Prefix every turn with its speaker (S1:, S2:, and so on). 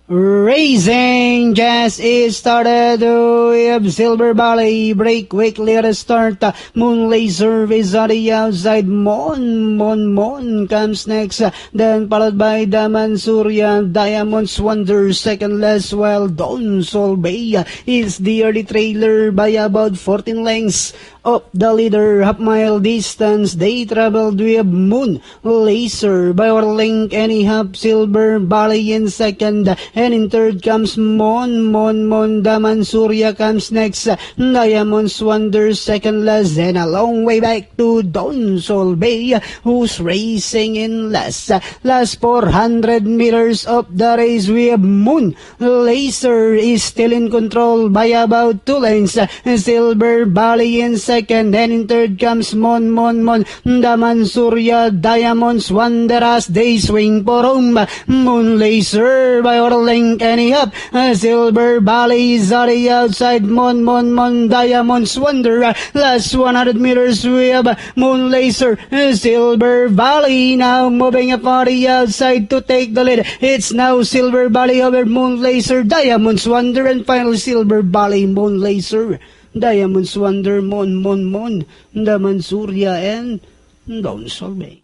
S1: Racing just is started with Silver Valley break quickly at the start. Moon Laser is on the outside. Mon comes next. Then followed by Daman Surya. Diamonds Wonder second last, while Don Solbay is the early trailer by about 14 lengths. Up the leader, half-mile distance, they traveled with Moon Laser by our link and a half. Silver Valley in second, and in third comes Mon. Daman Surya comes next. Diamonds Wonder second last, and a long way back to Don Solbay, who's racing in last. Last 400 meters of the race, we have Moon Laser is still in control by about 2 lengths. Silver Valley in second, and in third comes Mon. Daman Surya, Diamonds Wonder as they swing for home. Moon Laser by our link and a half. Silver Valley is on the outside. Mon, Diamonds Wonder. Last 100 meters we have Moon Laser. Silver Valley now moving up on the outside to take the lead. It's now Silver Valley over Moon Laser, Diamonds Wonder, and finally Silver Valley, Moon Laser, Diamonds Wonder, Mon, Daman Surya, and Don Solbay.